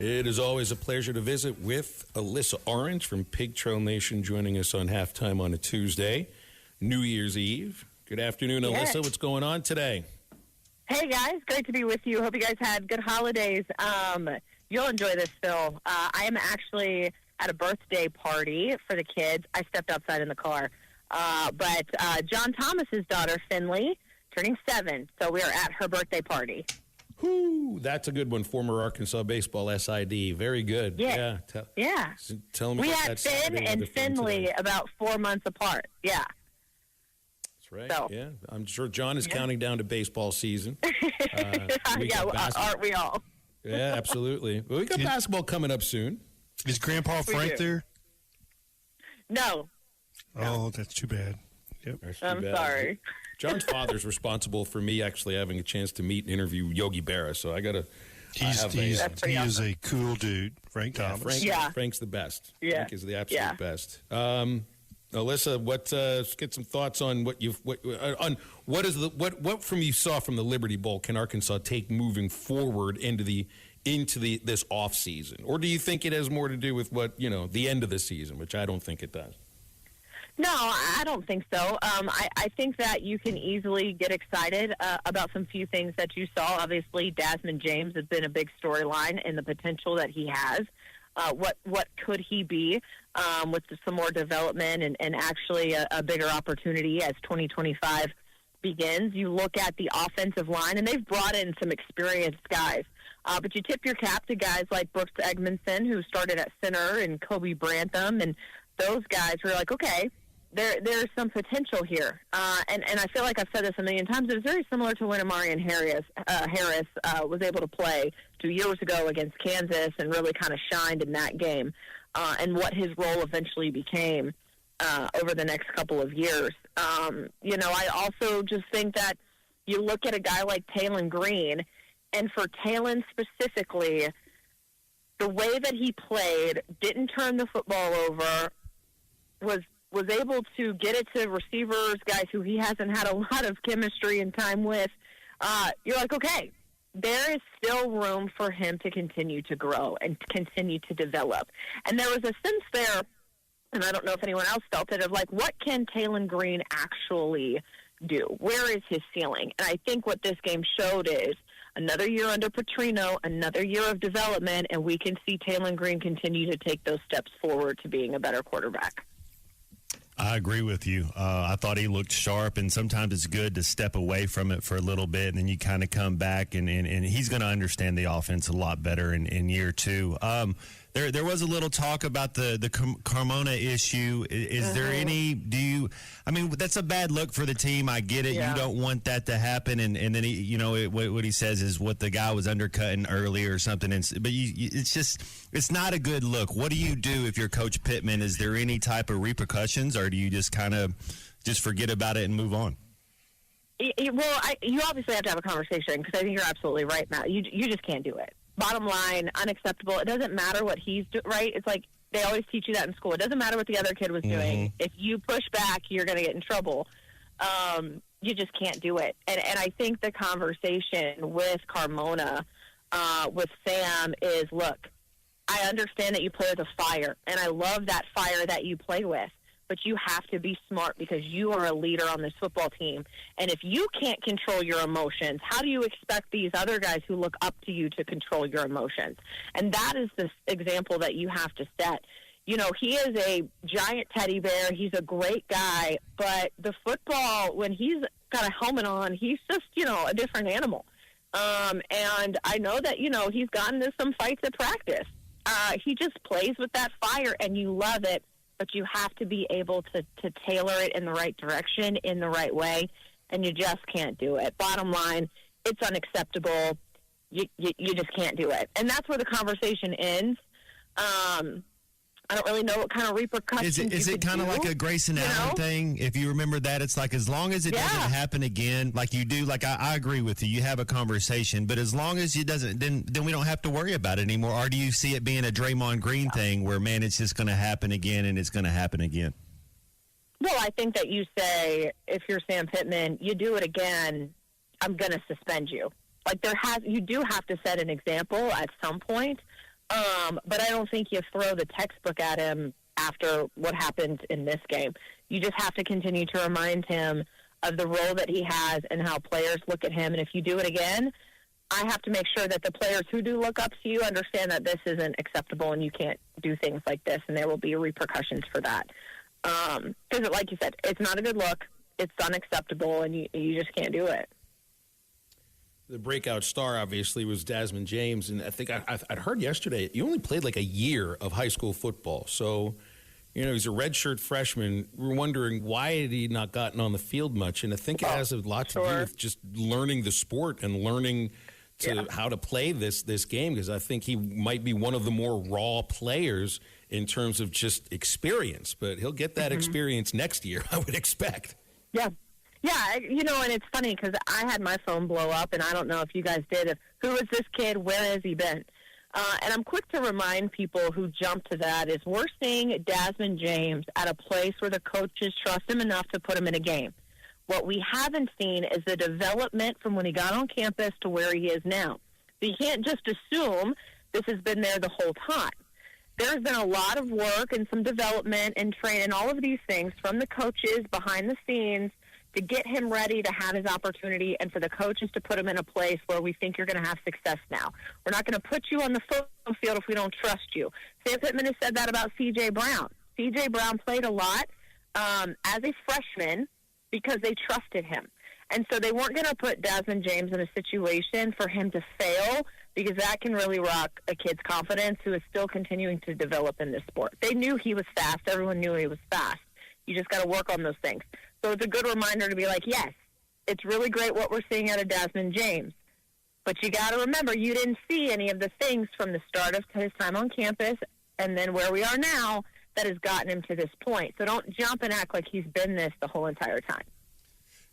It is always a pleasure to visit with Alyssa Orange from Pig Trail Nation, joining us on Halftime on a Tuesday, New Year's Eve. Good afternoon, Alyssa. What's going on today? Hey, guys. Great to be with you. Hope you guys had good holidays. You'll enjoy this, Phil. I am actually at a birthday party for the kids. I stepped outside in the car. But John Thomas's daughter, Finley, turning 7, so we are at her birthday party. Whoo, that's a good one. Former Arkansas baseball SID. Very good. Yeah. Tell me we about had that Finn Saturday and with the Finn Finley today. about 4 months apart. Yeah. That's right. So. Yeah. I'm sure John is counting down to baseball season. Aren't we all? Yeah, absolutely. Well, we got basketball coming up soon. Is Grandpa Frank there? No. Oh, that's too bad. Yep. I'm sorry. John's father's responsible for me actually having a chance to meet and interview Yogi Berra, so I got to. He is a cool dude, Frank Thomas. Frank's the best. Yeah. Frank is the absolute best. Alyssa, let's get some thoughts on what from you saw from the Liberty Bowl can Arkansas take moving forward into this off season, or do you think it has more to do with the end of the season, which I don't think it does? No, I don't think so. I think that you can easily get excited about some few things that you saw. Obviously, Dasmine James has been a big storyline and the potential that he has. What could he be with some more development and actually a bigger opportunity as 2025 begins? You look at the offensive line, and they've brought in some experienced guys. But you tip your cap to guys like Brooks Egmanson, who started at center, and Kobe Brantham, and those guys were like, okay, there's some potential here. And I feel like I've said this a million times, but it's very similar to when Amarian Harris was able to play 2 years ago against Kansas and really kind of shined in that game, and what his role eventually became over the next couple of years. I also just think that you look at a guy like Taylen Green, and for Taylen specifically, the way that he played, didn't turn the football over, was able to get it to receivers, guys who he hasn't had a lot of chemistry and time with. You're like, okay, there is still room for him to continue to grow and continue to develop. And there was a sense there, and I don't know if anyone else felt it, of like, what can Taylen Green actually do? Where is his ceiling? And I think what this game showed is another year under Petrino, another year of development, and we can see Taylen Green continue to take those steps forward to being a better quarterback. I agree with you. I thought he looked sharp, and sometimes it's good to step away from it for a little bit, and then you kind of come back, and he's going to understand the offense a lot better in year two. There was a little talk about the Carmona issue. Is there any? That's a bad look for the team. I get it. Yeah. You don't want that to happen. And then what he says is what the guy was undercutting earlier or something. But it's not a good look. What do you do if you're Coach Pittman? Is there any type of repercussions, or do you just kind of just forget about it and move on? Well, you obviously have to have a conversation, because I think you're absolutely right, Matt. You just can't do it. Bottom line, unacceptable. It doesn't matter what he's doing, right? It's like they always teach you that in school. It doesn't matter what the other kid was doing. If you push back, you're going to get in trouble. You just can't do it. And I think the conversation with Carmona, with Sam, is, look, I understand that you play with a fire, and I love that fire that you play with. But you have to be smart, because you are a leader on this football team. And if you can't control your emotions, how do you expect these other guys who look up to you to control your emotions? And that is the example that you have to set. He is a giant teddy bear. He's a great guy. But the football, when he's got a helmet on, he's just, a different animal. And I know that, he's gotten into some fights at practice. He just plays with that fire, and you love it. But you have to be able to tailor it in the right direction, in the right way, and you just can't do it. Bottom line, it's unacceptable. You just can't do it. And that's where the conversation ends. I don't really know what kind of repercussions Is it kind of like a Grayson Allen thing? If you remember that, it's like, as long as it doesn't happen again, like you do, like I agree with you. You have a conversation, but as long as it doesn't, then we don't have to worry about it anymore. Or do you see it being a Draymond Green thing where, man, it's just going to happen again and it's going to happen again? Well, I think that you say, if you're Sam Pittman, you do it again, I'm going to suspend you. Like, you do have to set an example at some point. But I don't think you throw the textbook at him after what happened in this game. You just have to continue to remind him of the role that he has and how players look at him. And if you do it again, I have to make sure that the players who do look up to you understand that this isn't acceptable and you can't do things like this, and there will be repercussions for that. Because, like you said, it's not a good look. It's unacceptable, and you just can't do it. The breakout star, obviously, was Dasmine James, and I think I'd heard yesterday he only played like a year of high school football. So, he's a redshirt freshman. We're wondering why had he not gotten on the field much, and I think it has a lot to do with just learning the sport and learning how to play this game, because I think he might be one of the more raw players in terms of just experience. But he'll get that experience next year, I would expect. Yeah. Yeah, and it's funny because I had my phone blow up, and I don't know if you guys did. Who is this kid? Where has he been? And I'm quick to remind people who jump to that is we're seeing Dasmine James at a place where the coaches trust him enough to put him in a game. What we haven't seen is the development from when he got on campus to where he is now. So you can't just assume this has been there the whole time. There's been a lot of work and some development and training, all of these things from the coaches behind the scenes to get him ready to have his opportunity and for the coaches to put him in a place where we think you're going to have success now. We're not going to put you on the football field if we don't trust you. Sam Pittman has said that about C.J. Brown. C.J. Brown played a lot as a freshman because they trusted him. And so they weren't going to put Dasmine James in a situation for him to fail, because that can really rock a kid's confidence who is still continuing to develop in this sport. They knew he was fast. Everyone knew he was fast. You just got to work on those things. So it's a good reminder to be like, yes, it's really great what we're seeing out of Dasmine James. But you got to remember, you didn't see any of the things from the start of his time on campus and then where we are now that has gotten him to this point. So don't jump and act like he's been this the whole entire time.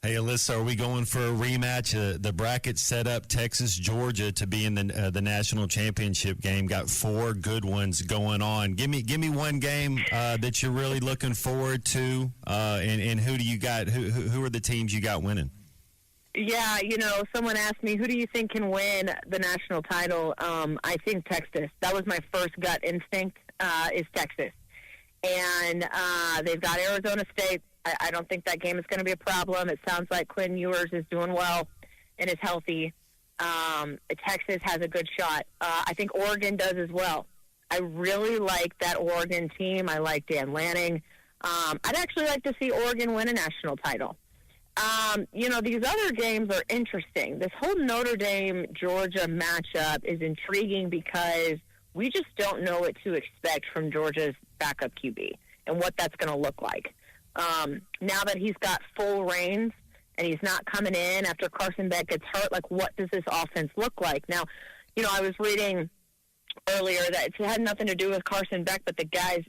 Hey, Alyssa, are we going for a rematch? The bracket set up Texas, Georgia to be in the national championship game. Got 4 good ones going on. Give me one game that you're really looking forward to, and who do you got? Who are the teams you got winning? Yeah, someone asked me, who do you think can win the national title? I think Texas. That was my first gut instinct, is Texas. And they've got Arizona State. I don't think that game is going to be a problem. It sounds like Quinn Ewers is doing well and is healthy. Texas has a good shot. I think Oregon does as well. I really like that Oregon team. I like Dan Lanning. I'd actually like to see Oregon win a national title. These other games are interesting. This whole Notre Dame-Georgia matchup is intriguing because we just don't know what to expect from Georgia's backup QB and what that's going to look like. Now that he's got full reins and he's not coming in after Carson Beck gets hurt, like, what does this offense look like? Now, I was reading earlier that it had nothing to do with Carson Beck, but the guys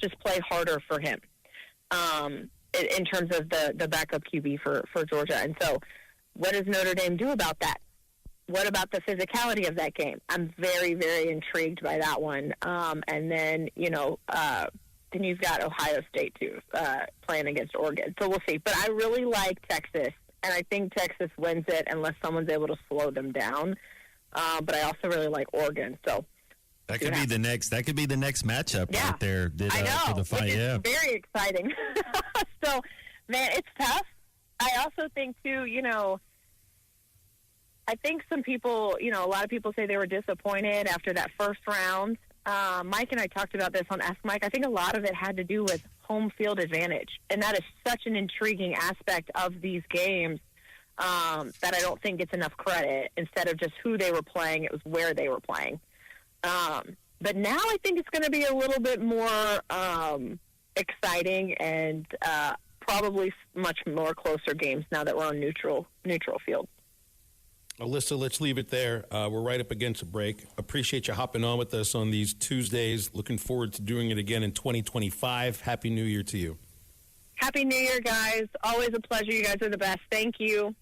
just play harder for him in terms of the backup QB for Georgia. And so what does Notre Dame do about that? What about the physicality of that game? I'm very, very intrigued by that one. And then, then you've got Ohio State, too, playing against Oregon. So we'll see. But I really like Texas, and I think Texas wins it unless someone's able to slow them down. But I also really like Oregon. So that could be the next. That could be the next matchup right there. I know. For the fight. It's very exciting. So, man, it's tough. I also think, too, I think some people, a lot of people say they were disappointed after that first round. Mike and I talked about this on Ask Mike. I think a lot of it had to do with home field advantage, and that is such an intriguing aspect of these games that I don't think gets enough credit. Instead of just who they were playing, it was where they were playing. But now I think it's going to be a little bit more exciting and probably much more closer games now that we're on neutral field. Alyssa, let's leave it there. We're right up against a break. Appreciate you hopping on with us on these Tuesdays. Looking forward to doing it again in 2025. Happy New Year to you. Happy New Year, guys. Always a pleasure. You guys are the best. Thank you.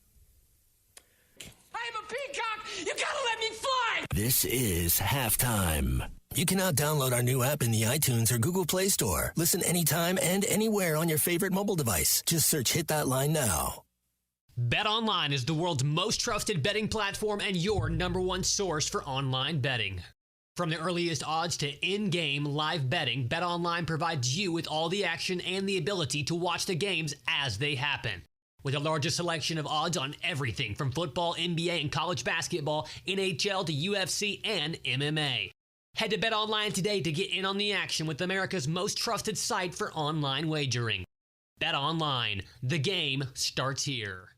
I'm a peacock. You gotta let me fly. This is Halftime. You can now download our new app in the iTunes or Google Play Store. Listen anytime and anywhere on your favorite mobile device. Just search Hit That Line now. BetOnline is the world's most trusted betting platform and your number one source for online betting. From the earliest odds to in-game live betting, BetOnline provides you with all the action and the ability to watch the games as they happen. With the largest selection of odds on everything from football, NBA, and college basketball, NHL to UFC and MMA. Head to BetOnline today to get in on the action with America's most trusted site for online wagering. BetOnline, the game starts here.